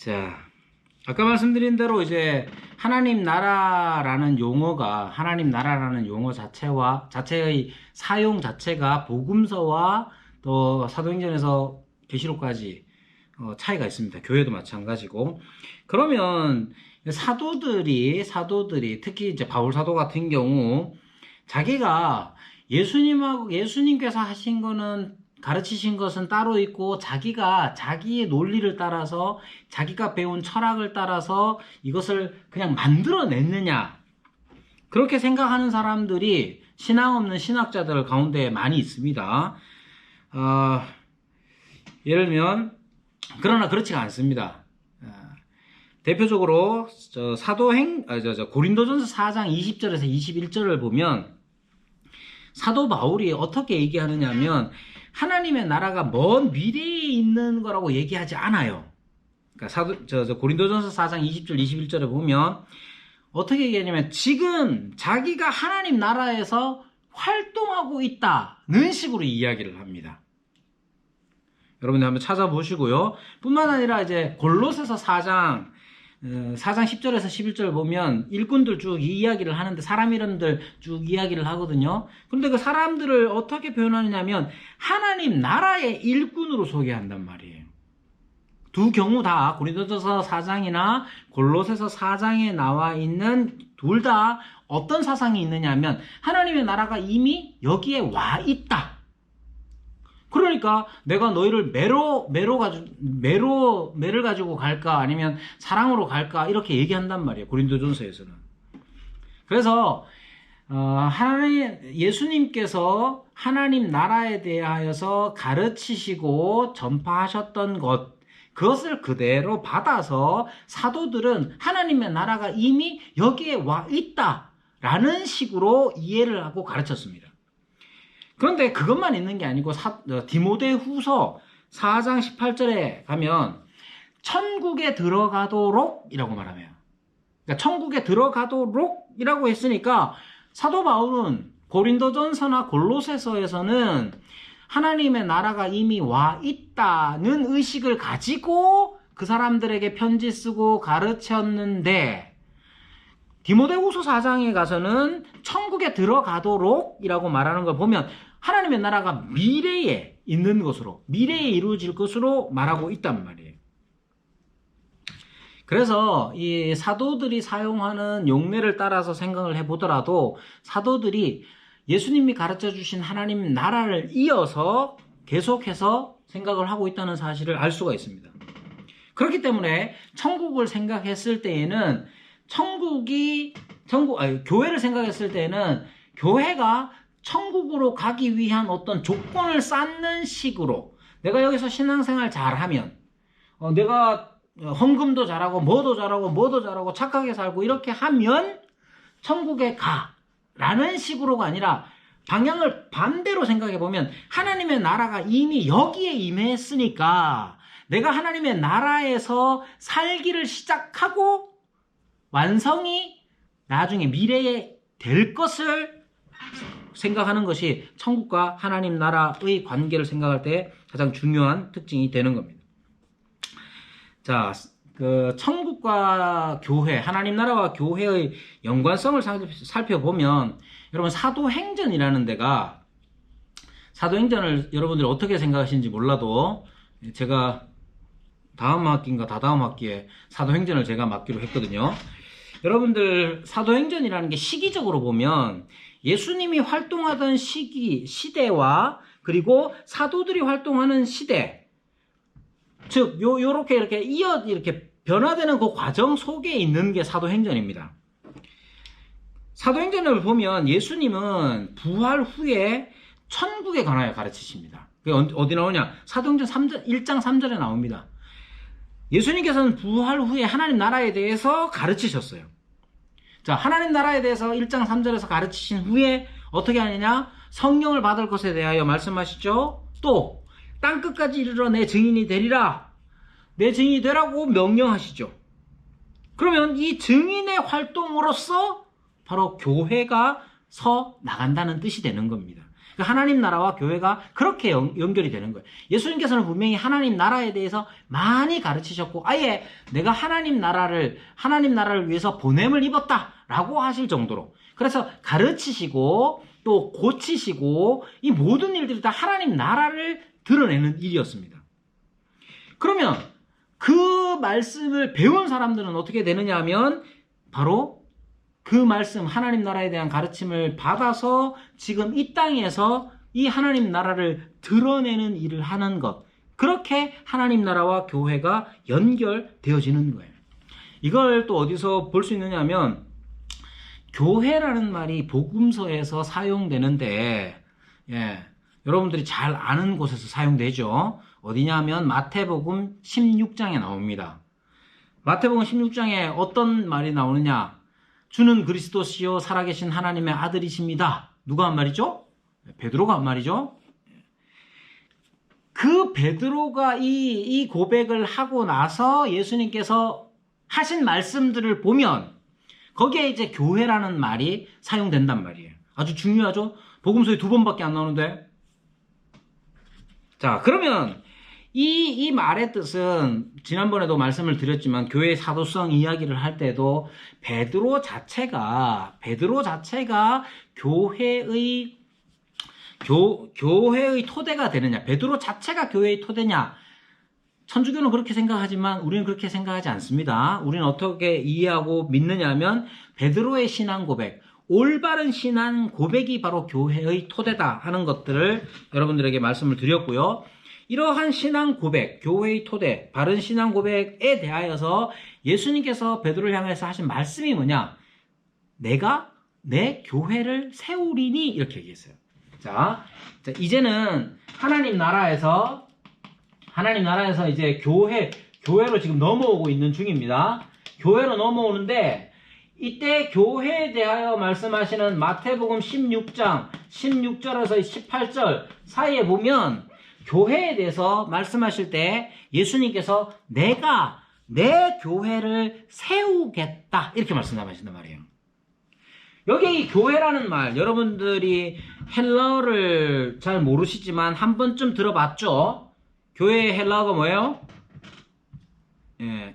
자, 아까 말씀드린 대로 이제 하나님 나라라는 용어가 자체의 사용 자체가 복음서와 또 사도행전에서 계시록까지 차이가 있습니다. 교회도 마찬가지고. 그러면 사도들이 특히 이제 바울 사도 같은 경우 자기가 예수님께서 하신 거는 가르치신 것은 따로 있고 자기가 자기의 논리를 따라서 자기가 배운 철학을 따라서 이것을 그냥 만들어냈느냐, 그렇게 생각하는 사람들이 신앙 없는 신학자들 가운데 많이 있습니다. 예를 들면 그러나 그렇지가 않습니다. 대표적으로 고린도전서 4장 20절에서 21절을 보면 사도 바울이 어떻게 얘기하느냐 하면 하나님의 나라가 먼 미래에 있는 거라고 얘기하지 않아요. 그러니까 고린도전서 4장 20절 21절에 보면 어떻게 얘기하냐면 지금 자기가 하나님 나라에서 활동하고 있다는 식으로 이야기를 합니다. 여러분들 한번 찾아보시고요. 뿐만 아니라 이제 골로새서 4장 10절에서 11절 보면 일꾼들 쭉 이야기를 하는데 사람 이름들 쭉 이야기를 하거든요. 그런데 그 사람들을 어떻게 표현하느냐면 하나님 나라의 일꾼으로 소개한단 말이에요. 두 경우 다 고린도전서 4장이나 골로새서 4장에 나와 있는 둘 다 어떤 사상이 있느냐면 하나님의 나라가 이미 여기에 와 있다. 그러니까 내가 너희를 매를 가지고 갈까 아니면 사랑으로 갈까 이렇게 얘기한단 말이에요. 고린도전서에서는. 그래서 예수님께서 하나님 나라에 대하여서 가르치시고 전파하셨던 그것을 그대로 받아서 사도들은 하나님의 나라가 이미 여기에 와 있다라는 식으로 이해를 하고 가르쳤습니다. 그런데 그것만 있는 게 아니고 디모데후서 4장 18절에 가면 천국에 들어가도록 이라고 말하네요. 그러니까 천국에 들어가도록 이라고 했으니까 사도 바울은 고린도전서나 골로새서에서는 하나님의 나라가 이미 와 있다는 의식을 가지고 그 사람들에게 편지 쓰고 가르쳤는데 디모데후서 4장에 가서는 천국에 들어가도록 이라고 말하는 걸 보면 하나님의 나라가 미래에 있는 것으로, 미래에 이루어질 것으로 말하고 있단 말이에요. 그래서 이 사도들이 사용하는 용례를 따라서 생각을 해보더라도 사도들이 예수님이 가르쳐 주신 하나님 나라를 이어서 계속해서 생각을 하고 있다는 사실을 알 수가 있습니다. 그렇기 때문에 천국을 생각했을 때에는 교회를 생각했을 때는 교회가 천국으로 가기 위한 어떤 조건을 쌓는 식으로 내가 여기서 신앙생활 잘하면 내가 헌금도 잘하고 뭐도 잘하고 착하게 살고 이렇게 하면 천국에 가라는 식으로가 아니라 방향을 반대로 생각해 보면 하나님의 나라가 이미 여기에 임했으니까 내가 하나님의 나라에서 살기를 시작하고 완성이 나중에 미래에 될 것을 생각하는 것이 천국과 하나님 나라의 관계를 생각할 때 가장 중요한 특징이 되는 겁니다. 자, 천국과 교회, 하나님 나라와 교회의 연관성을 살펴보면 여러분 사도행전이라는 데가 사도행전을 여러분들이 어떻게 생각하시는지 몰라도 제가 다음 학기인가 다다음 학기에 사도행전을 제가 맡기로 했거든요. 여러분들 사도행전이라는 게 시기적으로 보면 예수님이 활동하던 시대와 그리고 사도들이 활동하는 시대, 즉 이렇게 이렇게 변화되는 그 과정 속에 있는 게 사도행전입니다. 사도행전을 보면 예수님은 부활 후에 천국에 관하여 가르치십니다. 그게 어디 나오냐? 사도행전 1장 3절에 나옵니다. 예수님께서는 부활 후에 하나님 나라에 대해서 가르치셨어요. 자, 하나님 나라에 대해서 1장 3절에서 가르치신 후에 어떻게 하느냐? 성령을 받을 것에 대하여 말씀하시죠. 또 땅끝까지 이르러 내 증인이 되리라. 내 증인이 되라고 명령하시죠. 그러면 이 증인의 활동으로서 바로 교회가 서 나간다는 뜻이 되는 겁니다. 그러니까 하나님 나라와 교회가 그렇게 연결이 되는 거예요. 예수님께서는 분명히 하나님 나라에 대해서 많이 가르치셨고 아예 내가 하나님 나라를 위해서 보냄을 입었다라고 하실 정도로 그래서 가르치시고 또 고치시고 이 모든 일들이 다 하나님 나라를 드러내는 일이었습니다. 그러면 그 말씀을 배운 사람들은 어떻게 되느냐 하면 바로 그 말씀 하나님 나라에 대한 가르침을 받아서 지금 이 땅에서 이 하나님 나라를 드러내는 일을 하는 것 그렇게 하나님 나라와 교회가 연결되어지는 거예요. 이걸 또 어디서 볼 수 있느냐 하면 교회라는 말이 복음서에서 사용되는데 여러분들이 잘 아는 곳에서 사용되죠. 어디냐면 마태복음 16장에 나옵니다. 마태복음 16장에 어떤 말이 나오느냐? 주는 그리스도시요 살아계신 하나님의 아들이십니다. 누가 한 말이죠? 베드로가 한 말이죠. 그 베드로가 이 고백을 하고 나서 예수님께서 하신 말씀들을 보면 거기에 이제 교회라는 말이 사용된단 말이에요. 아주 중요하죠? 복음서에 2번밖에 안 나오는데. 자, 그러면 이 말의 뜻은 지난번에도 말씀을 드렸지만 교회의 사도성 이야기를 할 때도 베드로 자체가 교회의 토대가 되느냐, 베드로 자체가 교회의 토대냐. 천주교는 그렇게 생각하지만 우리는 그렇게 생각하지 않습니다. 우리는 어떻게 이해하고 믿느냐 하면 베드로의 신앙 고백, 올바른 신앙 고백이 바로 교회의 토대다 하는 것들을 여러분들에게 말씀을 드렸고요. 이러한 신앙 고백, 교회의 토대, 바른 신앙 고백에 대하여서 예수님께서 베드로를 향해서 하신 말씀이 뭐냐? 내가 내 교회를 세우리니 이렇게 얘기했어요. 자, 이제는 하나님 나라에서 이제 교회로 지금 넘어오고 있는 중입니다. 교회로 넘어오는데 이때 교회에 대하여 말씀하시는 마태복음 16장 16절에서 18절 사이에 보면 교회에 대해서 말씀하실 때 예수님께서 내가 내 교회를 세우겠다 이렇게 말씀하신단 말이에요. 여기 이 교회라는 말 여러분들이 헬라어를 잘 모르시지만 한 번쯤 들어봤죠? 교회의 헬라어가 뭐예요?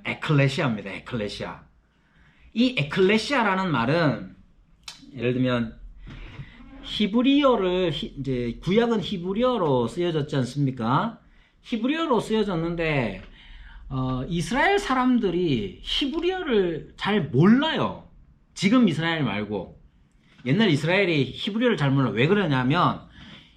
에클레시아입니다. 에클레시아. 이 에클레시아라는 말은 예를 들면 히브리어를 이제 구약은 히브리어로 쓰여졌지 않습니까? 히브리어로 쓰여졌는데 이스라엘 사람들이 히브리어를 잘 몰라요. 지금 이스라엘 말고 옛날 이스라엘이 히브리어를 잘 몰라. 왜 그러냐면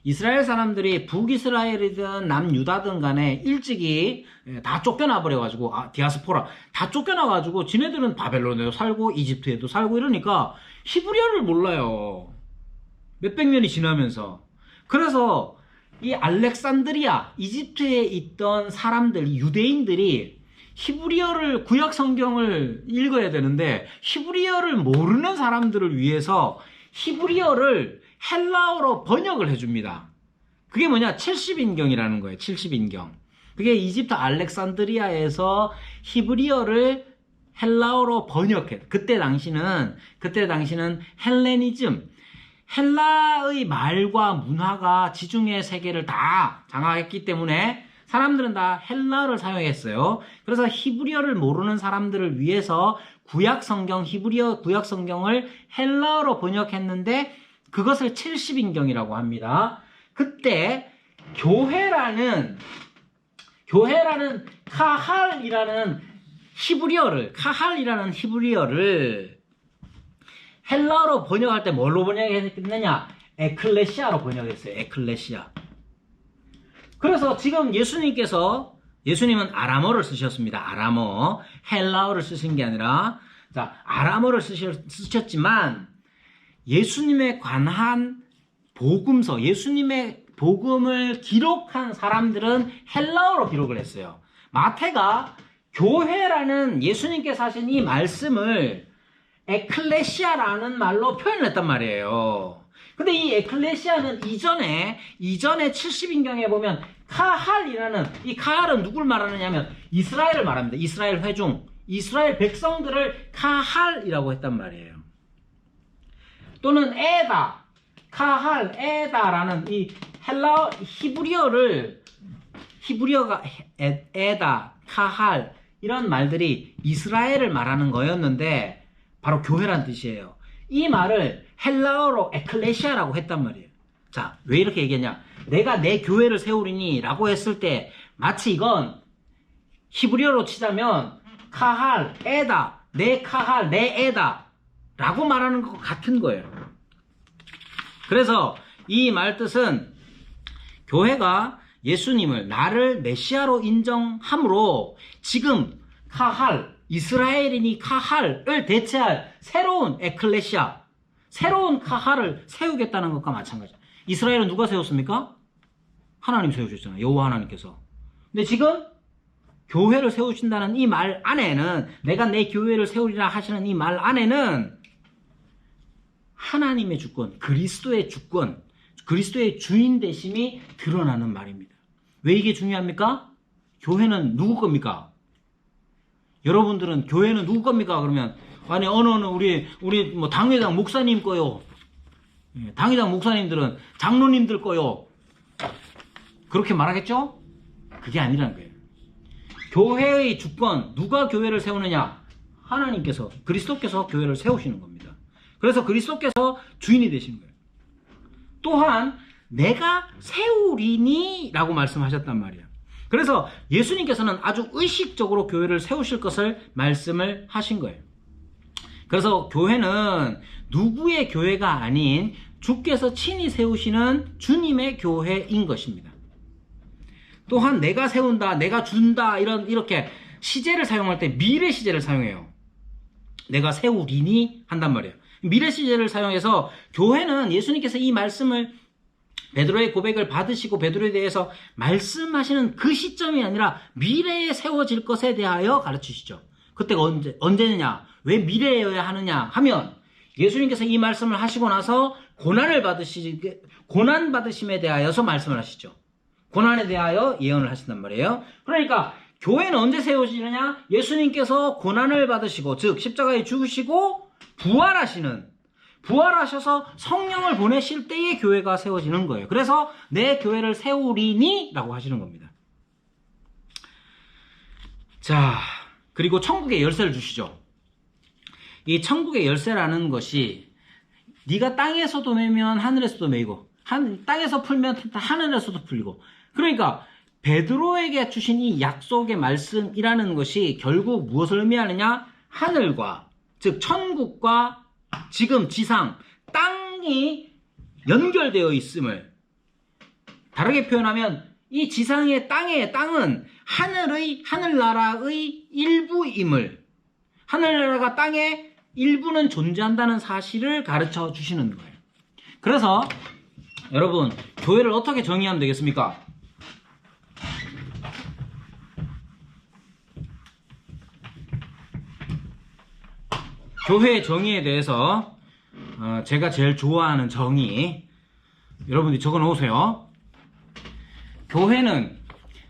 이스라엘 사람들이 북이스라엘이든 남유다든 간에 일찍이 다 쫓겨나 버려가지고 디아스포라 다 쫓겨나가지고 지네들은 바벨론에도 살고 이집트에도 살고 이러니까 히브리어를 몰라요. 몇백 년이 지나면서. 그래서 이 알렉산드리아 이집트에 있던 사람들 유대인들이 히브리어를 구약 성경을 읽어야 되는데 히브리어를 모르는 사람들을 위해서 히브리어를 헬라어로 번역을 해줍니다. 그게 뭐냐? 70인경이라는 거예요. 70인경. 그게 이집트 알렉산드리아에서 히브리어를 헬라어로 번역해. 그때 당시는 헬레니즘, 헬라의 말과 문화가 지중해 세계를 다 장악했기 때문에 사람들은 다 헬라어를 사용했어요. 그래서 히브리어를 모르는 사람들을 위해서 히브리어 구약 성경을 헬라어로 번역했는데 그것을 70인경이라고 합니다. 그때 교회라는 카할이라는 히브리어를 헬라어로 번역할 때 뭘로 번역했느냐? 에클레시아로 번역했어요. 에클레시아. 그래서 지금 예수님은 아람어를 쓰셨습니다. 아람어. 헬라어를 쓰신 게 아니라, 아람어를 쓰셨지만, 예수님에 관한 복음서, 예수님의 복음을 기록한 사람들은 헬라어로 기록을 했어요. 마태가 교회라는 예수님께서 하신 이 말씀을 에클레시아라는 말로 표현을 했단 말이에요. 근데 이 에클레시아는 이전에 70인경에 보면 이 카할은 누굴 말하느냐면 이스라엘을 말합니다. 이스라엘 회중, 이스라엘 백성들을 카할이라고 했단 말이에요. 또는 에다, 카할, 에다라는 이 히브리어가 에다, 카할 이런 말들이 이스라엘을 말하는 거였는데 바로 교회란 뜻이에요. 이 말을 헬라어로 에클레시아라고 했단 말이에요. 자, 왜 이렇게 얘기했냐? 내가 내 교회를 세우리니 라고 했을 때 마치 이건 히브리어로 치자면 카할, 에다, 내 카할, 내 에다 라고 말하는 것 같은 거예요. 그래서 이 말 뜻은 교회가 예수님을 나를 메시아로 인정함으로 지금 카할, 이스라엘인이 카할을 대체할 새로운 에클레시아, 새로운 카할을 세우겠다는 것과 마찬가지예요. 이스라엘은 누가 세웠습니까? 하나님 세우셨잖아요. 여호와 하나님께서. 근데 지금 교회를 세우신다는 이 말 안에는, 내가 내 교회를 세우리라 하시는 이 말 안에는 하나님의 주권, 그리스도의 주권, 그리스도의 주인 되심이 드러나는 말입니다. 왜 이게 중요합니까? 교회는 누구 겁니까? 여러분들은 교회는 누구 겁니까? 그러면 아니 어느 우리 뭐 당회장 목사님 거요. 당회장 목사님들은 장로님들 거요. 그렇게 말하겠죠? 그게 아니라는 거예요. 교회의 주권, 누가 교회를 세우느냐? 하나님께서, 그리스도께서 교회를 세우시는 겁니다. 그래서 그리스도께서 주인이 되시는 거예요. 또한 내가 세우리니 라고 말씀하셨단 말이에요. 그래서 예수님께서는 아주 의식적으로 교회를 세우실 것을 말씀을 하신 거예요. 그래서 교회는 누구의 교회가 아닌 주께서 친히 세우시는 주님의 교회인 것입니다. 또한 내가 세운다, 내가 준다 이렇게 시제를 사용할 때 미래 시제를 사용해요. 내가 세우리니 한단 말이에요. 미래 시제를 사용해서 교회는 예수님께서 이 말씀을 베드로의 고백을 받으시고 베드로에 대해서 말씀하시는 그 시점이 아니라 미래에 세워질 것에 대하여 가르치시죠. 그때가 언제느냐? 왜 미래여야 하느냐 하면 예수님께서 이 말씀을 하시고 나서 고난 받으심에 대하여서 말씀을 하시죠. 고난에 대하여 예언을 하신단 말이에요. 그러니까 교회는 언제 세워지느냐? 예수님께서 고난을 받으시고, 즉 십자가에 죽으시고 부활하셔서 성령을 보내실 때에 교회가 세워지는 거예요. 그래서 내 교회를 세우리니 라고 하시는 겁니다. 자, 그리고 천국의 열쇠를 주시죠. 이 천국의 열쇠라는 것이 네가 땅에서도 매면 하늘에서도 매이고 땅에서 풀면 하늘에서도 풀리고, 그러니까 베드로에게 주신 이 약속의 말씀이라는 것이 결국 무엇을 의미하느냐? 하늘과, 즉 천국과 지금 지상, 땅이 연결되어 있음을, 다르게 표현하면 이 지상의 땅은 하늘나라의 일부임을, 하늘나라가 땅의 일부는 존재한다는 사실을 가르쳐 주시는 거예요. 그래서 여러분, 교회를 어떻게 정의하면 되겠습니까? 교회의 정의에 대해서 제가 제일 좋아하는 정의, 여러분들이 적어 놓으세요. 교회는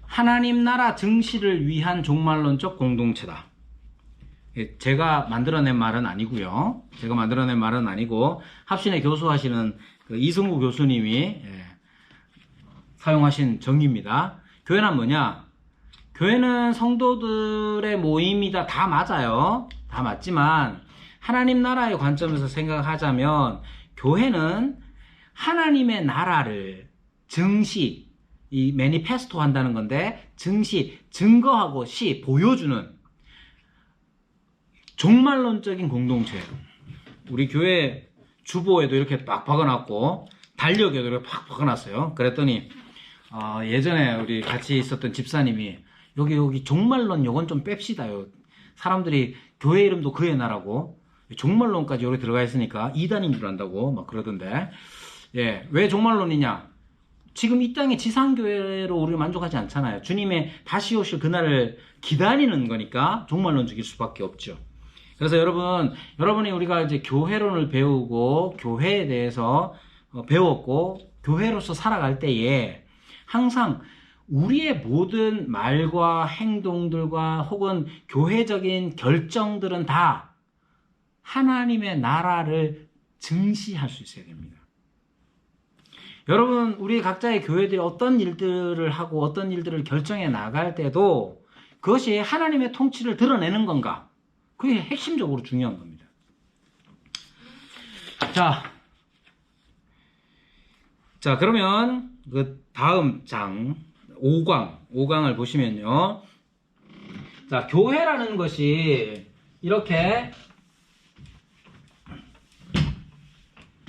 하나님 나라 증시를 위한 종말론적 공동체다. 제가 만들어낸 말은 아니고요. 제가 만들어낸 말은 아니고 합신에 교수하시는 그 이승우 교수님이 사용하신 정의입니다. 교회는 뭐냐? 교회는 성도들의 모임이다. 다 맞아요. 다 맞지만 하나님 나라의 관점에서 생각하자면 교회는 하나님의 나라를 증시, 이 매니페스토 한다는 건데, 증시, 증거하고 보여주는 종말론적인 공동체예요. 우리 교회 주보에도 이렇게 막 박아놨고 달력에도 이렇게 팍 박아놨어요. 그랬더니 예전에 우리 같이 있었던 집사님이 여기 종말론 요건 좀 뺍시다요. 사람들이 교회 이름도 그의 나라고 종말론까지 여기 들어가 있으니까 이단인 줄 안다고 막 그러던데, 예, 왜 종말론이냐? 지금 이 땅의 지상교회로 우리가 만족하지 않잖아요. 주님의 다시 오실 그날을 기다리는 거니까 종말론적일 수밖에 없죠. 그래서 여러분이 우리가 이제 교회론을 배우고 교회에 대해서 배웠고 교회로서 살아갈 때에 항상 우리의 모든 말과 행동들과 혹은 교회적인 결정들은 다 하나님의 나라를 증시할 수 있어야 됩니다. 여러분, 우리 각자의 교회들이 어떤 일들을 하고 어떤 일들을 결정해 나갈 때도 그것이 하나님의 통치를 드러내는 건가? 그게 핵심적으로 중요한 겁니다. 자, 그러면 그 다음 장 5강을 보시면요. 자, 교회라는 것이 이렇게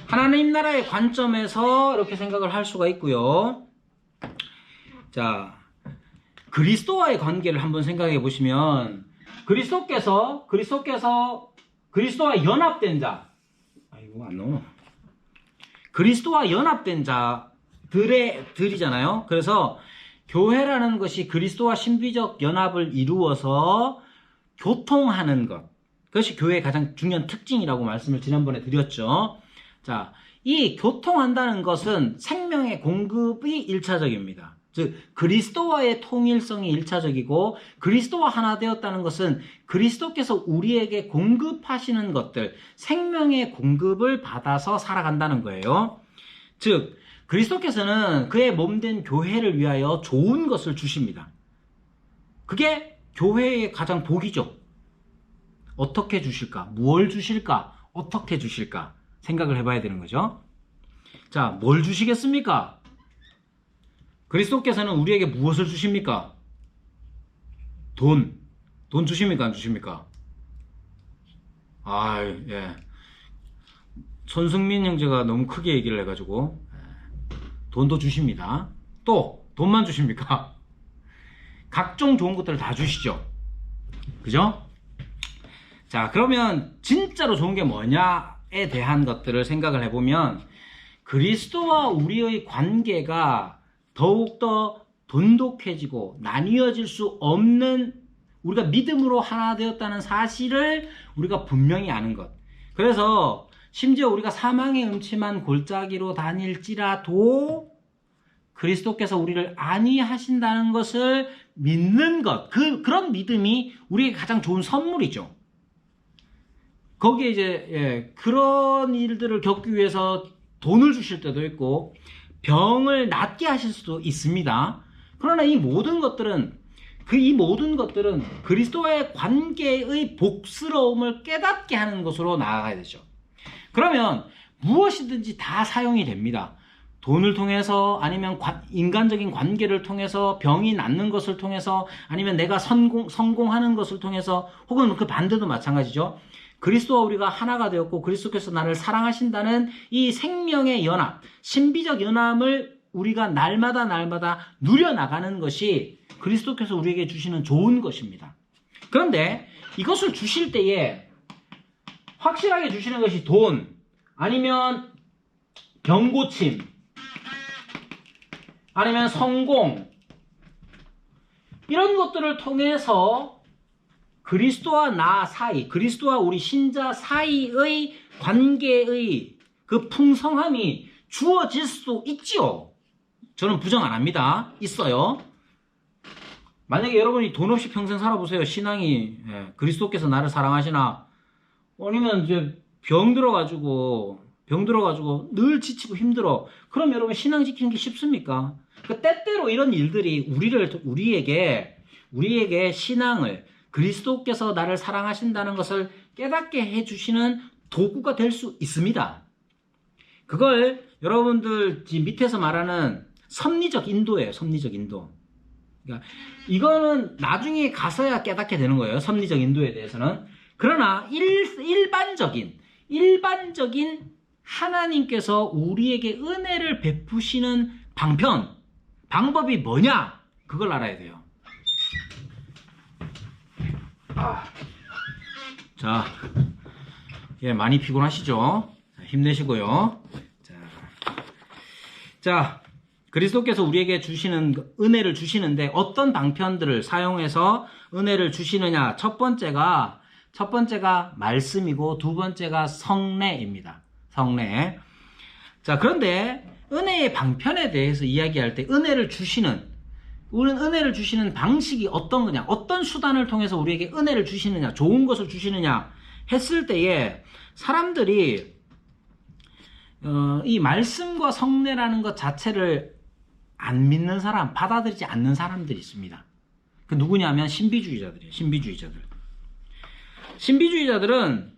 하나님 나라의 관점에서 이렇게 생각을 할 수가 있고요. 자, 그리스도와의 관계를 한번 생각해 보시면 그리스도와 연합된 자, 아이고 안 나오나? 그리스도와 연합된 자들이잖아요. 그래서 교회라는 것이 그리스도와 신비적 연합을 이루어서 교통하는 것. 그것이 교회의 가장 중요한 특징이라고 말씀을 지난번에 드렸죠. 자, 이 교통한다는 것은 생명의 공급이 1차적입니다. 즉, 그리스도와의 통일성이 1차적이고, 그리스도와 하나 되었다는 것은 그리스도께서 우리에게 공급하시는 것들, 생명의 공급을 받아서 살아간다는 거예요. 즉, 그리스도께서는 그의 몸된 교회를 위하여 좋은 것을 주십니다. 그게 교회의 가장 복이죠. 어떻게 주실까? 무엇을 주실까? 어떻게 주실까? 생각을 해봐야 되는 거죠. 자, 뭘 주시겠습니까? 그리스도께서는 우리에게 무엇을 주십니까? 돈 주십니까? 안 주십니까? 예. 손승민 형제가 너무 크게 얘기를 해가지고 돈도 주십니다. 또 돈만 주십니까? 각종 좋은 것들을 다 주시죠. 그죠? 자, 그러면 진짜로 좋은 게 뭐냐에 대한 것들을 생각을 해보면 그리스도와 우리의 관계가 더욱더 돈독해지고 나뉘어질 수 없는, 우리가 믿음으로 하나 되었다는 사실을 우리가 분명히 아는 것. 그래서 심지어 우리가 사망의 음침한 골짜기로 다닐지라도 그리스도께서 우리를 안위하신다는 것을 믿는 것, 그런 믿음이 우리에게 가장 좋은 선물이죠. 거기에 이제 그런 일들을 겪기 위해서 돈을 주실 때도 있고 병을 낫게 하실 수도 있습니다. 그러나 이 모든 것들은 그리스도와의 관계의 복스러움을 깨닫게 하는 것으로 나아가야 되죠. 그러면 무엇이든지 다 사용이 됩니다. 돈을 통해서, 아니면 인간적인 관계를 통해서, 병이 낫는 것을 통해서, 아니면 내가 성공하는 것을 통해서, 혹은 그 반대도 마찬가지죠. 그리스도와 우리가 하나가 되었고 그리스도께서 나를 사랑하신다는 이 생명의 연합, 신비적 연합을 우리가 날마다 누려나가는 것이 그리스도께서 우리에게 주시는 좋은 것입니다. 그런데 이것을 주실 때에 확실하게 주시는 것이 돈, 아니면 병고침, 아니면 성공, 이런 것들을 통해서 그리스도와 나 사이, 그리스도와 우리 신자 사이의 관계의 그 풍성함이 주어질 수도 있지요. 저는 부정 안 합니다. 있어요. 만약에 여러분이 돈 없이 평생 살아보세요. 신앙이 그리스도께서 나를 사랑하시나, 아니면 이제 병 들어가지고 늘 지치고 힘들어. 그럼 여러분 신앙 지키는 게 쉽습니까? 그 때때로 이런 일들이 우리에게 신앙을, 그리스도께서 나를 사랑하신다는 것을 깨닫게 해주시는 도구가 될 수 있습니다. 그걸 여러분들 밑에서 말하는 섭리적 인도예요. 섭리적 인도. 그러니까 이거는 나중에 가서야 깨닫게 되는 거예요. 섭리적 인도에 대해서는. 그러나 일반적인 하나님께서 우리에게 은혜를 베푸시는 방법이 뭐냐? 그걸 알아야 돼요. 자, 많이 피곤하시죠? 힘내시고요. 자, 그리스도께서 우리에게 주시는 은혜를 주시는데 어떤 방편들을 사용해서 은혜를 주시느냐? 첫 번째가 말씀이고, 두 번째가 성례입니다. 성례. 자, 그런데 은혜의 방편에 대해서 이야기할 때 우리는 은혜를 주시는 방식이 어떤 거냐, 어떤 수단을 통해서 우리에게 은혜를 주시느냐, 좋은 것을 주시느냐 했을 때에 사람들이 이 말씀과 성례라는 것 자체를 안 믿는 사람, 받아들이지 않는 사람들이 있습니다. 그 누구냐면 신비주의자들이에요. 신비주의자들은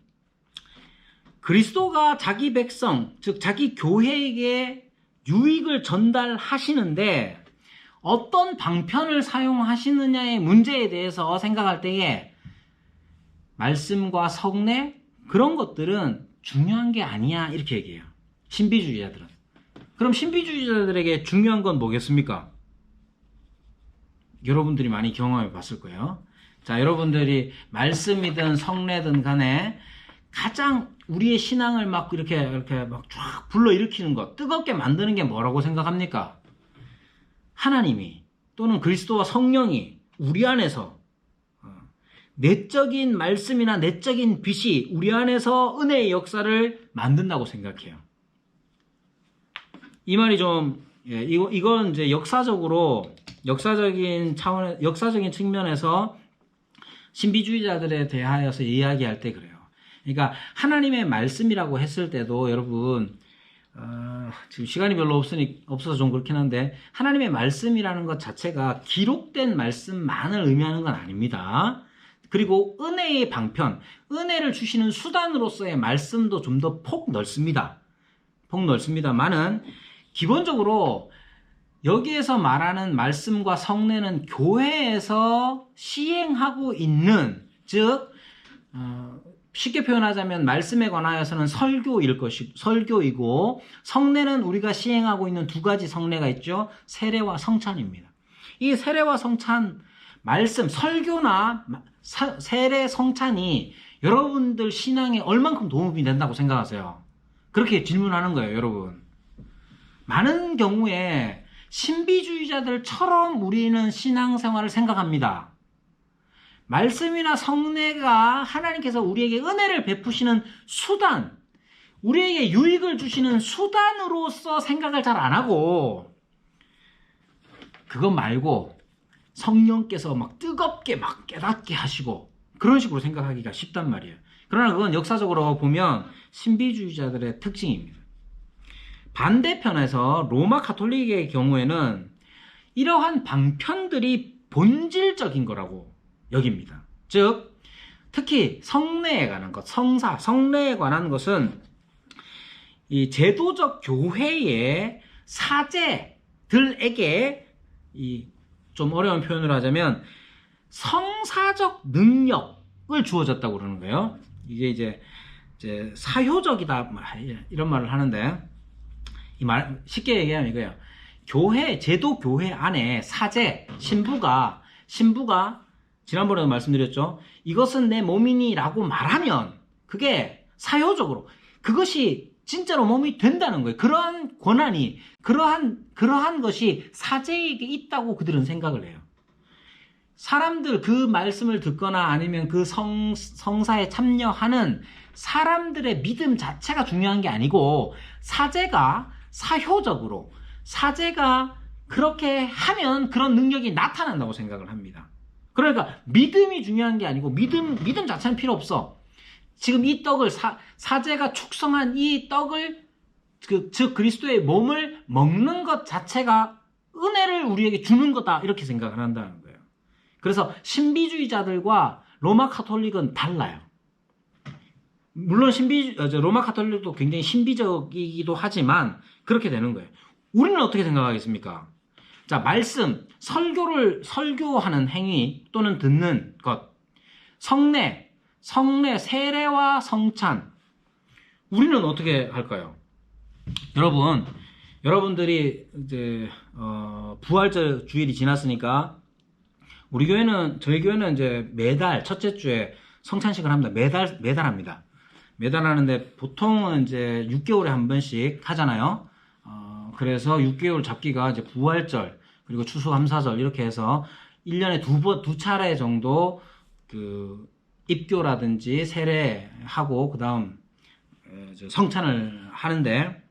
그리스도가 자기 백성, 즉 자기 교회에게 유익을 전달하시는데 어떤 방편을 사용하시느냐의 문제에 대해서 생각할 때에 말씀과 성례 그런 것들은 중요한 게 아니야 이렇게 얘기해요. 신비주의자들은. 그럼 신비주의자들에게 중요한 건 뭐겠습니까? 여러분들이 많이 경험해 봤을 거예요. 자, 여러분들이 말씀이든 성례든 간에 가장 우리의 신앙을 막 이렇게 막 쫙 불러일으키는 것, 뜨겁게 만드는 게 뭐라고 생각합니까? 하나님이 또는 그리스도와 성령이 우리 안에서 내적인 말씀이나 내적인 빛이 우리 안에서 은혜의 역사를 만든다고 생각해요. 이 말이 좀, 이건 이제 역사적인 측면에서 신비주의자들에 대하여서 이야기할 때 그래요. 그러니까 하나님의 말씀이라고 했을 때도 여러분, 지금 시간이 별로 없어서 좀 그렇긴 한데, 하나님의 말씀이라는 것 자체가 기록된 말씀만을 의미하는 건 아닙니다. 그리고 은혜의 방편, 은혜를 주시는 수단으로서의 말씀도 좀 더 폭 넓습니다만은, 기본적으로 여기에서 말하는 말씀과 성례는 교회에서 시행하고 있는, 즉 쉽게 표현하자면 말씀에 관하여서는 설교이고, 성례는 우리가 시행하고 있는 두 가지 성례가 있죠. 세례와 성찬입니다. 이 세례와 성찬, 말씀, 설교나 세례, 성찬이 여러분들 신앙에 얼만큼 도움이 된다고 생각하세요? 그렇게 질문하는 거예요, 여러분. 많은 경우에 신비주의자들처럼 우리는 신앙생활을 생각합니다. 말씀이나 성례가 하나님께서 우리에게 은혜를 베푸시는 수단, 우리에게 유익을 주시는 수단으로서 생각을 잘 안 하고, 그것 말고 성령께서 막 뜨겁게 막 깨닫게 하시고 그런 식으로 생각하기가 쉽단 말이에요. 그러나 그건 역사적으로 보면 신비주의자들의 특징입니다. 반대편에서 로마 가톨릭의 경우에는 이러한 방편들이 본질적인 거라고 여깁니다. 즉, 특히 성례에 관한 것, 성례에 관한 것은 이 제도적 교회의 사제들에게 좀 어려운 표현을 하자면 성사적 능력을 주어졌다고 그러는 거예요. 이게 이제 사효적이다 이런 말을 하는데, 이 말 쉽게 얘기하면 이거예요. 제도 교회 안에 사제, 신부가 지난번에도 말씀드렸죠. 이것은 내 몸이니 라고 말하면 그게 사효적으로 그것이 진짜로 몸이 된다는 거예요. 그러한 권한이, 그러한 것이 사제에게 있다고 그들은 생각을 해요. 사람들 그 말씀을 듣거나 아니면 그 성사에 참여하는 사람들의 믿음 자체가 중요한 게 아니고, 사제가 사효적으로, 사제가 그렇게 하면 그런 능력이 나타난다고 생각을 합니다. 그러니까 믿음이 중요한 게 아니고, 믿음 자체는 필요 없어. 지금 이 떡을 사제가 축성한 이 떡을, 즉 그리스도의 몸을 먹는 것 자체가 은혜를 우리에게 주는 거다 이렇게 생각을 한다는 거예요. 그래서 신비주의자들과 로마 가톨릭은 달라요. 물론 로마 가톨릭도 굉장히 신비적이기도 하지만 그렇게 되는 거예요. 우리는 어떻게 생각하겠습니까? 자, 말씀, 설교하는 행위 또는 듣는 것, 성례, 세례와 성찬, 우리는 어떻게 할까요? 여러분들이 이제 부활절 주일이 지났으니까 저희 교회는 이제 매달 첫째 주에 성찬식을 합니다. 매달 합니다. 매달 하는데 보통은 이제 6개월에 한 번씩 하잖아요. 그래서 6개월 잡기가 이제 부활절 그리고 추수감사절 이렇게 해서 1년에 두 차례 정도 그 입교라든지 세례하고 그다음 성찬을 하는데,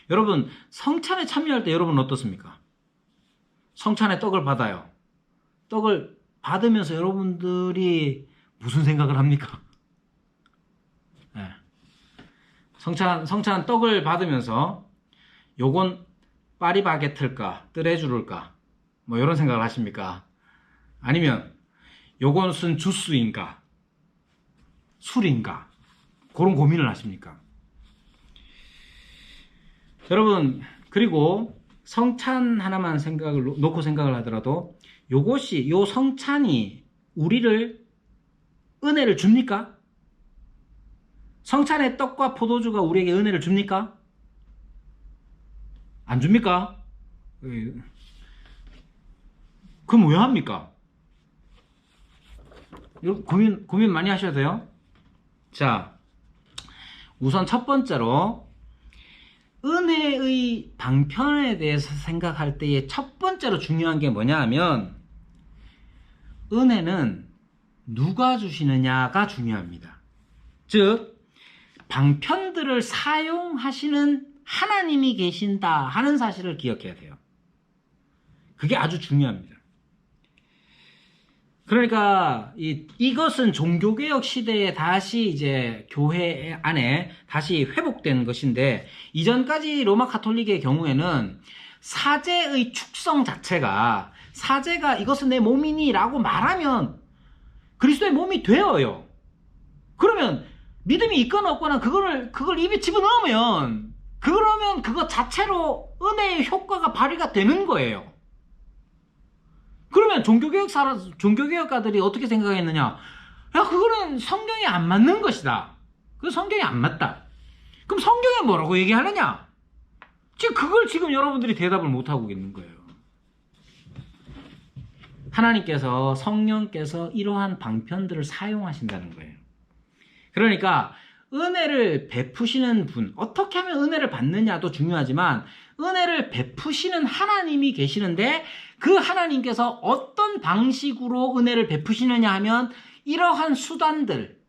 여러분 성찬에 참여할 때 여러분 어떻습니까? 성찬에 떡을 받아요. 떡을 받으면서 여러분들이 무슨 생각을 합니까? 네. 성찬 떡을 받으면서 요건 파리바게트일까 뜨레주를까 뭐 이런 생각을 하십니까? 아니면 요건 무슨 주스인가 술인가 그런 고민을 하십니까? 여러분, 그리고 성찬 하나만 놓고 생각을 하더라도 요 성찬이 우리를 은혜를 줍니까? 성찬의 떡과 포도주가 우리에게 은혜를 줍니까? 안 줍니까? 그럼 왜 합니까? 고민 많이 하셔야 돼요. 자, 우선 첫 번째로 은혜의 방편에 대해서 생각할 때의 첫 번째로 중요한 게 뭐냐 하면 은혜는 누가 주시느냐가 중요합니다. 즉 방편들을 사용하시는 하나님이 계신다 하는 사실을 기억해야 돼요. 그게 아주 중요합니다. 그러니까 이것은 종교개혁 시대에 다시 이제 교회 안에 다시 회복된 것인데 이전까지 로마 가톨릭의 경우에는 사제의 축성 자체가 사제가 이것은 내 몸이니 라고 말하면 그리스도의 몸이 되어요. 그러면 믿음이 있거나 없거나 그걸 입에 집어넣으면 그러면 그것 자체로 은혜의 효과가 발휘가 되는 거예요. 그러면 종교개혁가들이 어떻게 생각했느냐? 야, 그거는 성경에 안 맞는 것이다. 그 성경에 안 맞다. 그럼 성경에 뭐라고 얘기하느냐? 그걸 지금 여러분들이 대답을 못하고 있는 거예요. 하나님께서, 성령께서 이러한 방편들을 사용하신다는 거예요. 그러니까 은혜를 베푸시는 분, 어떻게 하면 은혜를 받느냐도 중요하지만 은혜를 베푸시는 하나님이 계시는데 그 하나님께서 어떤 방식으로 은혜를 베푸시느냐 하면 이러한 수단들,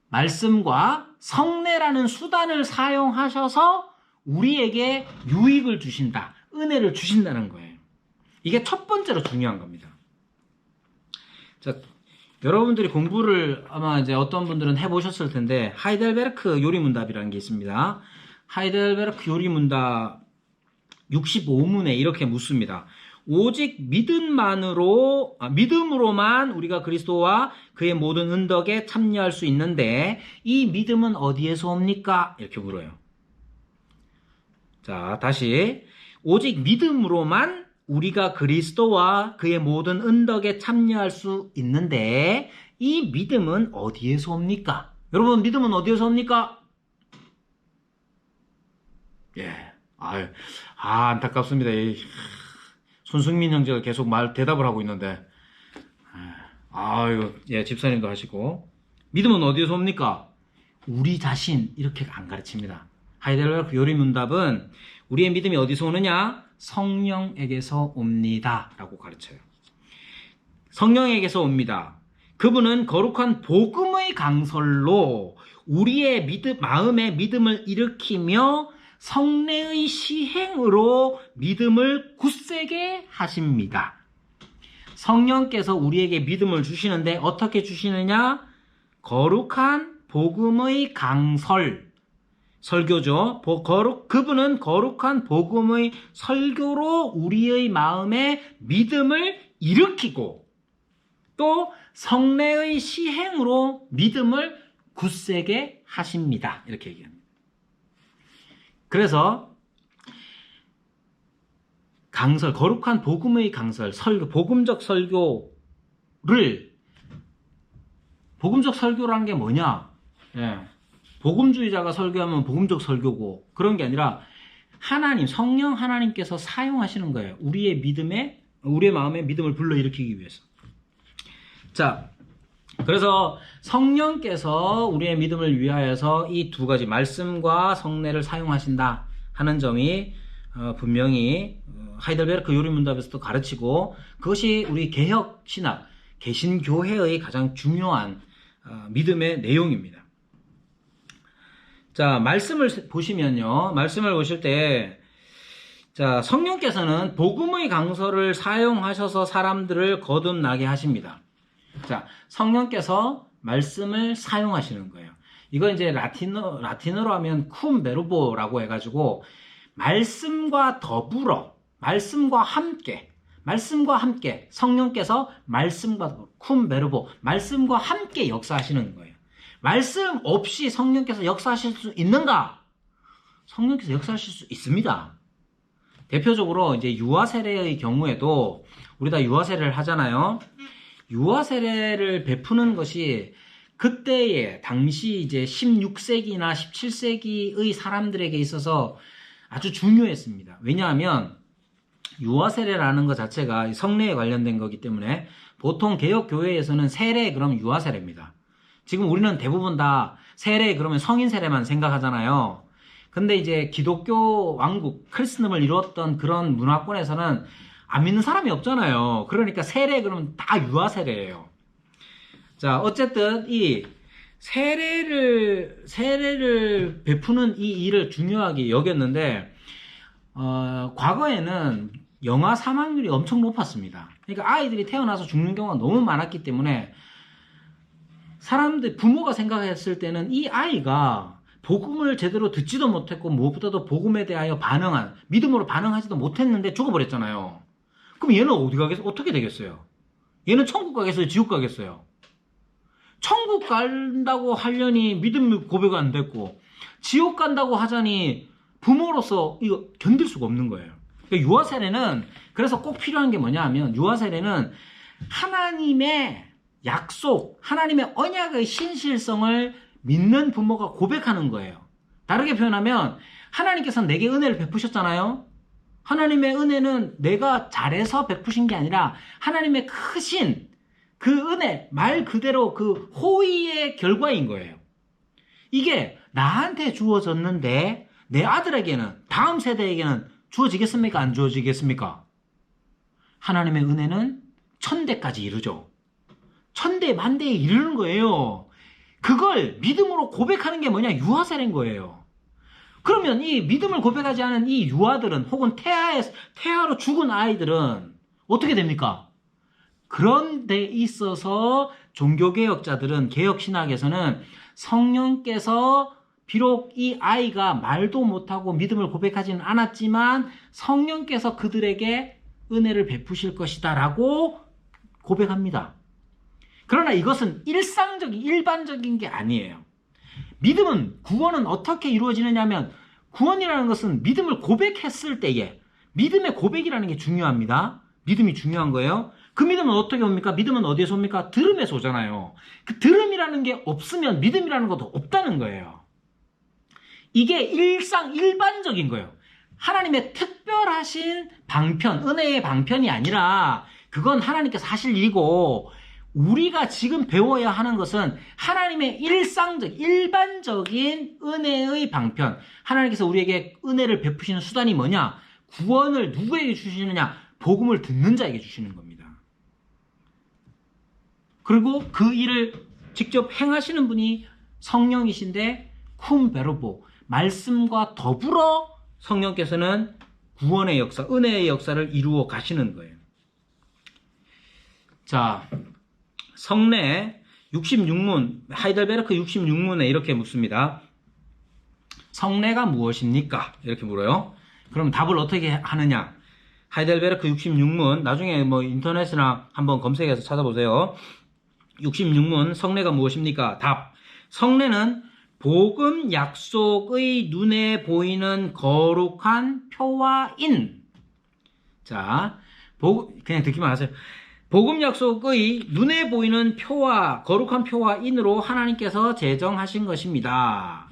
말씀과 성례라는 수단을 사용하셔서 우리에게 유익을 주신다, 은혜를 주신다는 거예요. 이게 첫 번째로 중요한 겁니다. 자, 여러분들이 공부를 아마 이제 어떤 분들은 해보셨을 텐데 하이델베르크 요리문답이라는 게 있습니다. 하이델베르크 요리문답 65문에 이렇게 묻습니다. 오직 믿음으로만 우리가 그리스도와 그의 모든 은덕에 참여할 수 있는데 이 믿음은 어디에서 옵니까? 이렇게 물어요. 자, 다시 오직 믿음으로만 우리가 그리스도와 그의 모든 은덕에 참여할 수 있는데 이 믿음은 어디에서 옵니까? 여러분, 믿음은 어디에서 옵니까? 예, 안타깝습니다. 손승민 형제가 계속 대답을 하고 있는데, 집사님도 하시고, 믿음은 어디에서 옵니까? 우리 자신, 이렇게 안 가르칩니다. 하이델베르크 요리문답은 우리의 믿음이 어디서 오느냐? 성령에게서 옵니다. 라고 가르쳐요. 성령에게서 옵니다. 그분은 거룩한 복음의 강설로 우리의 마음의 믿음을 일으키며 성례의 시행으로 믿음을 굳세게 하십니다. 성령께서 우리에게 믿음을 주시는데 어떻게 주시느냐? 거룩한 복음의 강설, 설교죠. 그분은 거룩한 복음의 설교로 우리의 마음에 믿음을 일으키고 또 성례의 시행으로 믿음을 굳세게 하십니다. 이렇게 얘기합니다. 그래서 강설, 거룩한 복음의 강설, 설교, 복음적 설교라는 게 뭐냐? 예. 복음주의자가 설교하면 복음적 설교고 그런 게 아니라 성령 하나님께서 사용하시는 거예요. 우리의 마음에 믿음을 불러일으키기 위해서. 자, 그래서 성령께서 우리의 믿음을 위하여서 이 두 가지 말씀과 성례를 사용하신다 하는 점이 분명히 하이델베르크 요리문답에서도 가르치고 그것이 우리 개혁 신학, 개신교회의 가장 중요한 믿음의 내용입니다. 자, 말씀을 보시면요. 말씀을 보실 때, 자, 성령께서는 복음의 강설을 사용하셔서 사람들을 거듭나게 하십니다. 자, 성령께서 말씀을 사용하시는 거예요. 이거 이제 라틴어로 하면 쿰 베르보라고 해가지고 말씀과 더불어, 말씀과 함께 성령께서 말씀과 쿰 베르보, 말씀과 함께 역사하시는 거예요. 말씀 없이 성령께서 역사하실 수 있는가? 성령께서 역사하실 수 있습니다. 대표적으로 이제 유아 세례의 경우에도 우리 다 유아 세례를 하잖아요. 유아 세례를 베푸는 것이 그때의 당시 이제 16세기나 17세기의 사람들에게 있어서 아주 중요했습니다. 왜냐하면 유아 세례라는 것 자체가 성례에 관련된 거기 때문에 보통 개혁 교회에서는 세례 그러면 유아 세례입니다. 지금 우리는 대부분 다 세례 그러면 성인 세례만 생각하잖아요. 근데 이제 기독교 왕국 크리스천을 이루었던 그런 문화권에서는 안 믿는 사람이 없잖아요. 그러니까 세례 그러면 다 유아 세례예요. 자, 어쨌든 이 세례를 베푸는 이 일을 중요하게 여겼는데 과거에는 영아 사망률이 엄청 높았습니다. 그러니까 아이들이 태어나서 죽는 경우가 너무 많았기 때문에 부모가 생각했을 때는 이 아이가 복음을 제대로 듣지도 못했고 무엇보다도 복음에 대하여 믿음으로 반응하지도 못했는데 죽어버렸잖아요. 그럼 얘는 어떻게 되겠어요? 얘는 천국 가겠어요? 지옥 가겠어요? 천국 간다고 하려니 믿음 고백 안 됐고 지옥 간다고 하자니 부모로서 이거 견딜 수가 없는 거예요. 그러니까 유아 세례는 그래서 꼭 필요한 게 뭐냐 하면 유아 세례는 하나님의 약속, 하나님의 언약의 신실성을 믿는 부모가 고백하는 거예요. 다르게 표현하면 하나님께서 내게 은혜를 베푸셨잖아요. 하나님의 은혜는 내가 잘해서 베푸신 게 아니라 하나님의 크신 그 은혜, 말 그대로 그 호의의 결과인 거예요. 이게 나한테 주어졌는데 내 아들에게는, 다음 세대에게는 주어지겠습니까? 안 주어지겠습니까? 하나님의 은혜는 천대까지 이르죠. 천대 만대에 이르는 거예요. 그걸 믿음으로 고백하는 게 뭐냐? 유아세례인 거예요. 그러면 이 믿음을 고백하지 않은 이 유아들은 혹은 태아로 죽은 아이들은 어떻게 됩니까? 그런 데 있어서 종교개혁자들은 개혁신학에서는 성령께서 비록 이 아이가 말도 못하고 믿음을 고백하지는 않았지만 성령께서 그들에게 은혜를 베푸실 것이다 라고 고백합니다. 그러나 이것은 일반적인 게 아니에요. 구원은 어떻게 이루어지느냐 하면 구원이라는 것은 믿음을 고백했을 때에 믿음의 고백이라는 게 중요합니다. 믿음이 중요한 거예요. 그 믿음은 어떻게 옵니까? 믿음은 어디에서 옵니까? 들음에서 오잖아요. 그 들음이라는 게 없으면 믿음이라는 것도 없다는 거예요. 이게 일반적인 거예요. 하나님의 특별하신 방편, 은혜의 방편이 아니라 그건 하나님께서 하실 일이고 우리가 지금 배워야 하는 것은 하나님의 일반적인 은혜의 방편. 하나님께서 우리에게 은혜를 베푸시는 수단이 뭐냐? 구원을 누구에게 주시느냐? 복음을 듣는 자에게 주시는 겁니다. 그리고 그 일을 직접 행하시는 분이 성령이신데 쿰 베르보, 말씀과 더불어 성령께서는 구원의 역사, 은혜의 역사를 이루어 가시는 거예요. 자, 성례 66문, 하이델베르크 66문에 이렇게 묻습니다. 성례가 무엇입니까? 이렇게 물어요. 그럼 답을 어떻게 하느냐? 하이델베르크 66문, 나중에 뭐 인터넷이나 한번 검색해서 찾아보세요. 66문, 성례가 무엇입니까? 답. 성례는 복음 약속의 눈에 보이는 거룩한 표와인. 자, 그냥 듣기만 하세요. 복음 약속의 눈에 보이는 거룩한 표와 인으로 하나님께서 제정하신 것입니다.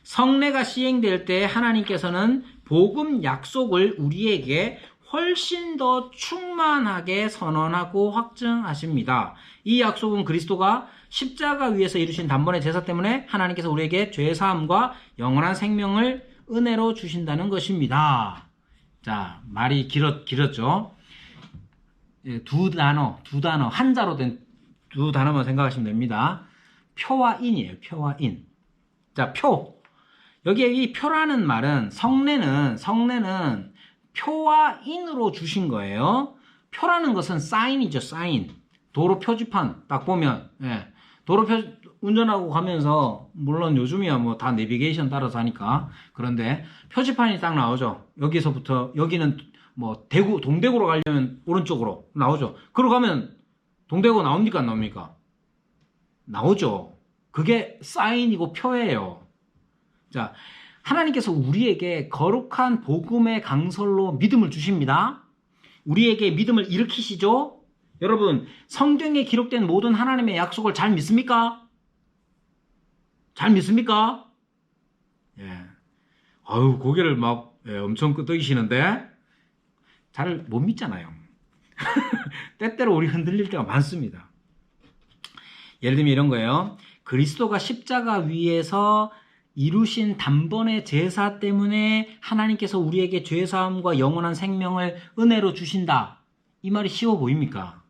성례가 시행될 때 하나님께서는 복음 약속을 우리에게 훨씬 더 충만하게 선언하고 확증하십니다. 이 약속은 그리스도가 십자가 위에서 이루신 단번의 제사 때문에 하나님께서 우리에게 죄사함과 영원한 생명을 은혜로 주신다는 것입니다. 자, 말이 길었죠. 두 단어, 한자로 된 두 단어만 생각하시면 됩니다. 표와 인이에요. 표와 인. 자, 표. 여기에 이 표라는 말은 성례는 표와 인으로 주신 거예요. 표라는 것은 사인이죠. 사인. 도로 표지판 딱 보면 운전하고 가면서, 물론 요즘이야 뭐 다 내비게이션 따라서 하니까. 그런데 표지판이 딱 나오죠. 여기서부터, 여기는 뭐 동대구로 가려면 오른쪽으로 나오죠. 그러고 가면 동대구 나옵니까? 안 나옵니까? 나오죠. 그게 사인이고 표예요. 자, 하나님께서 우리에게 거룩한 복음의 강설로 믿음을 주십니다. 우리에게 믿음을 일으키시죠. 여러분, 성경에 기록된 모든 하나님의 약속을 잘 믿습니까? 잘 믿습니까? 예. 아유, 고개를 막 엄청 끄덕이시는데 잘 못 믿잖아요. 때때로 우리 흔들릴 때가 많습니다. 예를 들면 이런 거예요. 그리스도가 십자가 위에서 이루신 단번의 제사 때문에 하나님께서 우리에게 죄사함과 영원한 생명을 은혜로 주신다. 이 말이 쉬워 보입니까?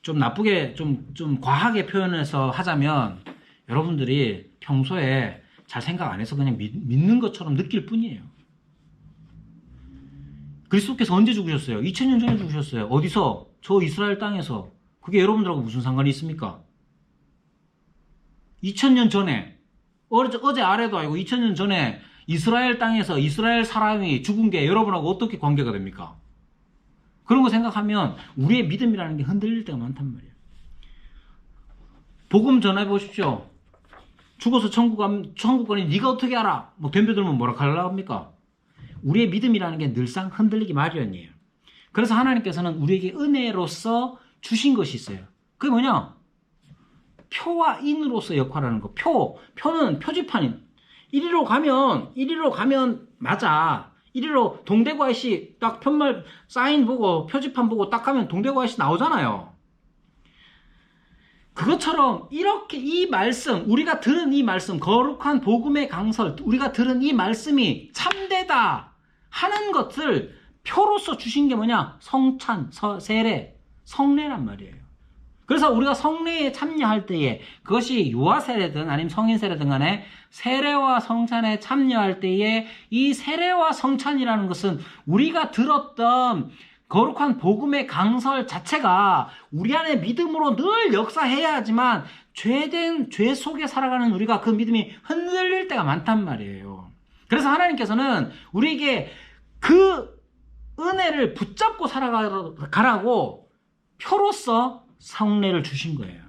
좀 나쁘게, 좀 과하게 표현해서 하자면 여러분들이 평소에 잘 생각 안 해서 그냥 믿는 것처럼 느낄 뿐이에요. 그리스도께서 언제 죽으셨어요? 2000년 전에 죽으셨어요. 어디서? 저 이스라엘 땅에서. 그게 여러분들하고 무슨 상관이 있습니까? 2000년 전에, 어제 아래도 알고 2000년 전에 이스라엘 땅에서 이스라엘 사람이 죽은 게 여러분하고 어떻게 관계가 됩니까? 그런 거 생각하면 우리의 믿음이라는 게 흔들릴 때가 많단 말이에요. 복음 전해 보십시오. 죽어서 천국 가니 네가 어떻게 알아? 뭐 덤벼들면 뭐라 하려고 합니까? 우리의 믿음이라는 게 늘상 흔들리기 마련이에요. 그래서 하나님께서는 우리에게 은혜로서 주신 것이 있어요. 그게 뭐냐? 표와 인으로서 역할을 하는 거. 표는 표지판인. 이리로 가면 맞아. 이리로 동대구 아저씨 딱 편말 사인 보고 표지판 보고 딱 하면 동대구 아저씨 나오잖아요. 그것처럼 이렇게 이 말씀, 우리가 들은 이 말씀, 거룩한 복음의 강설, 우리가 들은 이 말씀이 참되다 하는 것을 표로서 주신 게 뭐냐? 성찬, 세례, 성례란 말이에요. 그래서 우리가 성례에 참여할 때에, 그것이 유아 세례든 아니면 성인 세례든 간에 세례와 성찬에 참여할 때에 이 세례와 성찬이라는 것은 우리가 들었던 거룩한 복음의 강설 자체가 우리 안에 믿음으로 늘 역사해야 하지만 죄 속에 살아가는 우리가 그 믿음이 흔들릴 때가 많단 말이에요. 그래서 하나님께서는 우리에게 그 은혜를 붙잡고 살아가라고 표로서 성례를 주신 거예요.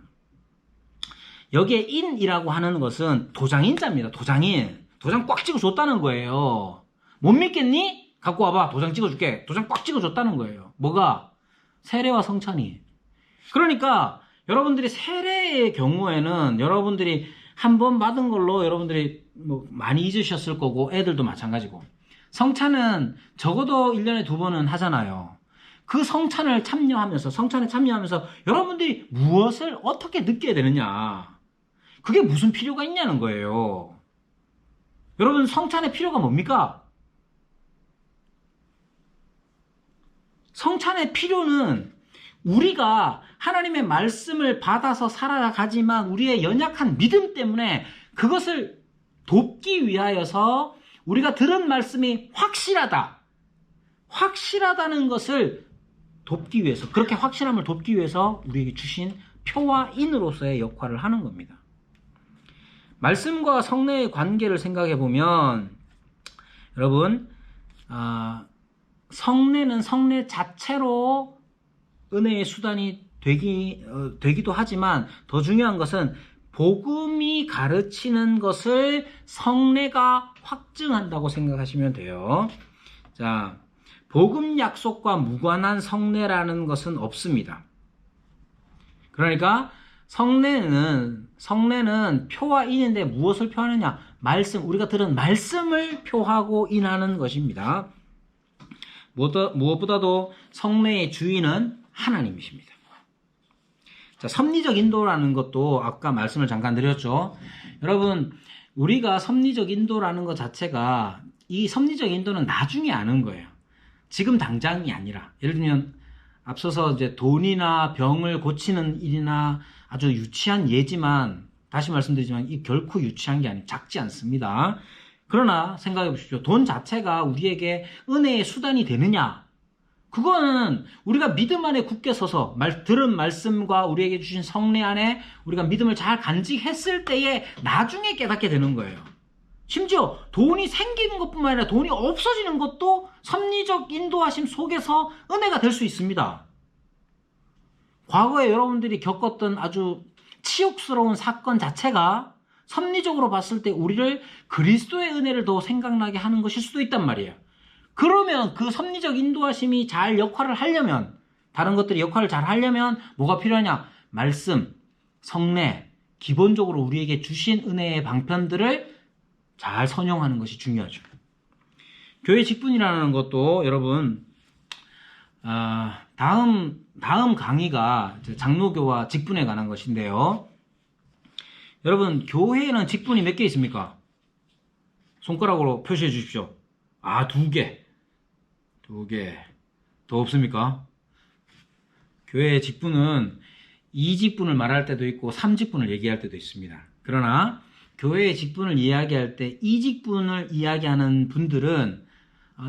여기에 인이라고 하는 것은 도장인자입니다. 도장인. 도장 꽉 찍어줬다는 거예요. 못 믿겠니? 갖고 와봐. 도장 찍어줄게. 도장 꽉 찍어줬다는 거예요. 뭐가? 세례와 성찬이. 그러니까 여러분들이 세례의 경우에는 여러분들이 한 번 받은 걸로 여러분들이 뭐 많이 잊으셨을 거고 애들도 마찬가지고, 성찬은 적어도 1년에 2번은 하잖아요. 그 성찬에 참여하면서 여러분들이 무엇을 어떻게 느껴야 되느냐, 그게 무슨 필요가 있냐는 거예요. 여러분, 성찬의 필요가 뭡니까? 성찬의 필요는 우리가 하나님의 말씀을 받아서 살아가지만 우리의 연약한 믿음 때문에 그것을 돕기 위하여서 우리가 들은 말씀이 확실하다는 것을 돕기 위해서, 그렇게 확실함을 돕기 위해서 우리에게 주신 표와 인으로서의 역할을 하는 겁니다. 말씀과 성례의 관계를 생각해 보면 여러분, 성례는 성례 자체로 은혜의 수단이 되기도 하지만 더 중요한 것은 복음이 가르치는 것을 성례가 확증한다고 생각하시면 돼요. 자, 복음 약속과 무관한 성례라는 것은 없습니다. 그러니까 성례는 표와 인인데 무엇을 표하느냐? 말씀, 우리가 들은 말씀을 표하고 인하는 것입니다. 무엇보다도 성례의 주인은 하나님이십니다. 자, 섭리적 인도라는 것도 아까 말씀을 잠깐 드렸죠. 여러분, 우리가 섭리적 인도라는 것 자체가, 이 섭리적 인도는 나중에 아는 거예요. 지금 당장이 아니라, 예를 들면 앞서서 이제 돈이나 병을 고치는 일이나 아주 유치한 예지만, 다시 말씀드리지만 이 결코 유치한 게 아니에요. 작지 않습니다. 그러나 생각해 보십시오. 돈 자체가 우리에게 은혜의 수단이 되느냐? 그거는 우리가 믿음 안에 굳게 서서 들은 말씀과 우리에게 주신 성례 안에 우리가 믿음을 잘 간직했을 때에 나중에 깨닫게 되는 거예요. 심지어 돈이 생기는 것뿐만 아니라 돈이 없어지는 것도 섭리적 인도하심 속에서 은혜가 될 수 있습니다. 과거에 여러분들이 겪었던 아주 치욕스러운 사건 자체가 섭리적으로 봤을 때 우리를 그리스도의 은혜를 더 생각나게 하는 것일 수도 있단 말이에요. 그러면 그 섭리적 인도하심이 잘 역할을 하려면, 다른 것들이 역할을 잘 하려면 뭐가 필요하냐? 말씀, 성례, 기본적으로 우리에게 주신 은혜의 방편들을 잘 선용하는 것이 중요하죠. 교회 직분이라는 것도 여러분 다음 강의가 장로교와 직분에 관한 것인데요. 여러분, 교회에는 직분이 몇 개 있습니까? 손가락으로 표시해 주십시오. 2개. 2개. 더 없습니까? 교회의 직분은 2직분을 말할 때도 있고 3직분을 얘기할 때도 있습니다. 그러나 교회의 직분을 이야기할 때 2직분을 이야기하는 분들은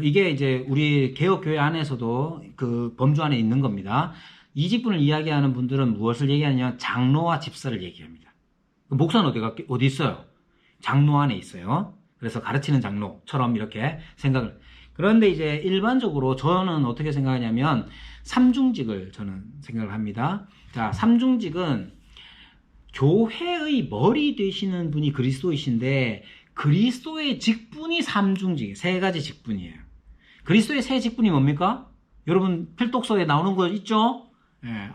이게 이제 우리 개혁교회 안에서도 그 범주 안에 있는 겁니다. 2직분을 이야기하는 분들은 무엇을 얘기하냐면 장로와 집사를 얘기합니다. 목사는 어디 있어요? 장로 안에 있어요. 그래서 가르치는 장로처럼 이렇게 생각을. 그런데 이제 일반적으로 저는 어떻게 생각하냐면 삼중직을 저는 생각을 합니다. 자, 삼중직은 교회의 머리 되시는 분이 그리스도이신데 그리스도의 직분이 삼중직, 세 가지 직분이에요. 그리스도의 세 직분이 뭡니까? 여러분 필독서에 나오는 거 있죠? 예,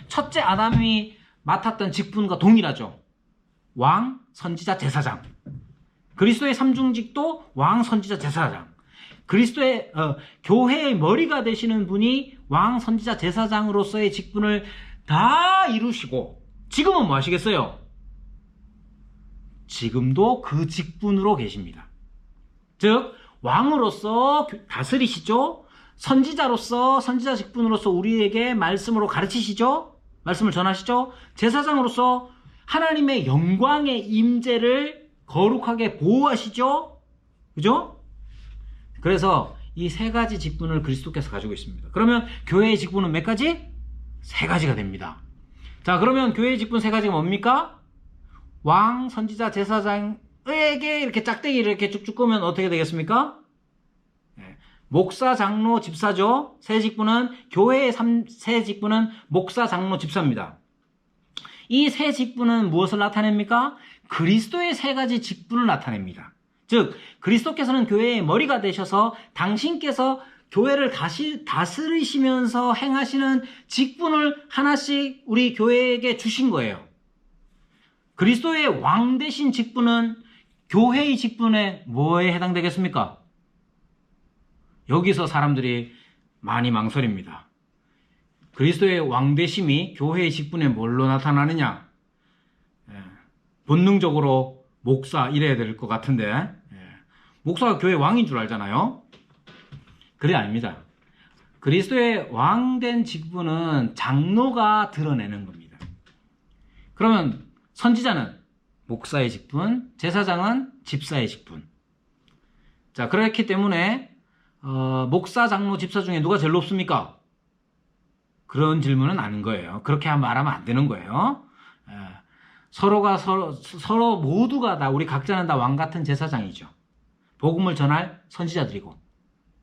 첫째 아담이 맡았던 직분과 동일하죠. 왕, 선지자, 제사장. 그리스도의 삼중직도 왕, 선지자, 제사장. 그리스도의 교회의 머리가 되시는 분이 왕, 선지자, 제사장으로서의 직분을 다 이루시고 지금은 뭐 하시겠어요? 지금도 그 직분으로 계십니다. 즉 왕으로서 다스리시죠. 선지자로서 선지자 직분으로서 우리에게 말씀으로 가르치시죠. 말씀을 전하시죠. 제사장으로서 하나님의 영광의 임재를 거룩하게 보호하시죠. 그죠? 그래서 이 세 가지 직분을 그리스도께서 가지고 있습니다. 그러면 교회의 직분은 몇 가지? 세 가지가 됩니다. 자, 그러면 교회의 직분 세 가지가 뭡니까? 왕, 선지자, 제사장에게 이렇게 짝대기를 이렇게 쭉쭉 끄면 어떻게 되겠습니까? 네. 목사, 장로, 집사죠. 세 직분은 교회의 세 직분은 목사, 장로, 집사입니다. 이 세 직분은 무엇을 나타냅니까? 그리스도의 세 가지 직분을 나타냅니다. 즉 그리스도께서는 교회의 머리가 되셔서 당신께서 교회를 다스리시면서 행하시는 직분을 하나씩 우리 교회에게 주신 거예요. 그리스도의 왕 되신 직분은 교회의 직분에 뭐에 해당되겠습니까? 여기서 사람들이 많이 망설입니다. 그리스도의 왕 되심이 교회의 직분에 뭘로 나타나느냐? 본능적으로 목사 이래야 될 것 같은데 목사가 교회 왕인 줄 알잖아요. 그게 아닙니다. 그리스도의 왕된 직분은 장로가 드러내는 겁니다. 그러면 선지자는 목사의 직분, 제사장은 집사의 직분. 자, 그렇기 때문에 목사, 장로, 집사 중에 누가 제일 높습니까? 그런 질문은 아닌 거예요. 그렇게 말하면 안 되는 거예요. 서로 모두가 다 우리 각자는 다 왕 같은 제사장이죠. 복음을 전할 선지자들이고.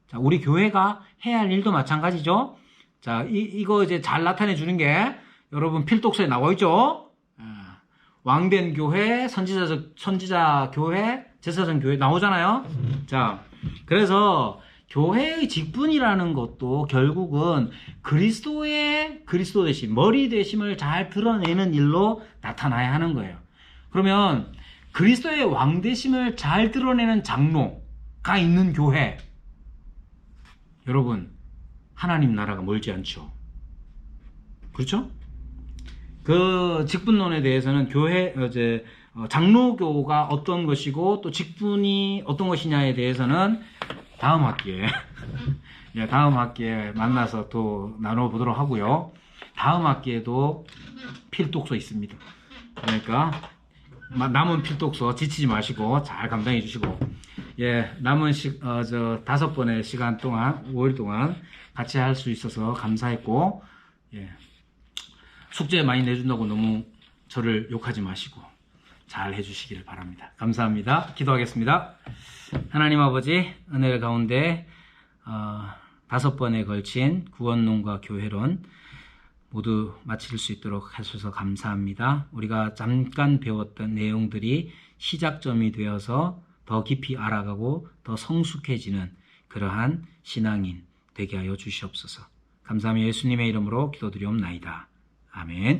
자, 우리 교회가 해야 할 일도 마찬가지죠. 자, 이거 이제 잘 나타내 주는 게 여러분 필독서에 나와 있죠. 왕된 교회, 선지자 교회, 제사장 교회 나오잖아요. 자, 그래서 교회의 직분이라는 것도 결국은 그리스도 되심, 머리 되심을 잘 드러내는 일로 나타나야 하는 거예요. 그러면 그리스도의 왕 되심을 잘 드러내는 장로가 있는 교회, 여러분 하나님 나라가 멀지 않죠. 그렇죠? 그 직분론에 대해서는 장로교가 어떤 것이고 또 직분이 어떤 것이냐에 대해서는 다음 학기에 만나서 또 나눠보도록 하고요. 다음 학기에도 필독서 있습니다. 그러니까 남은 필독서 지치지 마시고 잘 감당해 주시고, 예, 남은 저 5번의 시간 동안, 5일 동안 같이 할 수 있어서 감사했고, 예, 숙제 많이 내준다고 너무 저를 욕하지 마시고 잘 해주시기를 바랍니다. 감사합니다. 기도하겠습니다. 하나님 아버지, 은혜 가운데 5번에 걸친 구원론과 교회론 모두 마칠 수 있도록 하셔서 감사합니다. 우리가 잠깐 배웠던 내용들이 시작점이 되어서 더 깊이 알아가고 더 성숙해지는 그러한 신앙인 되게 하여 주시옵소서. 감사하며 예수님의 이름으로 기도드리옵나이다. 아멘.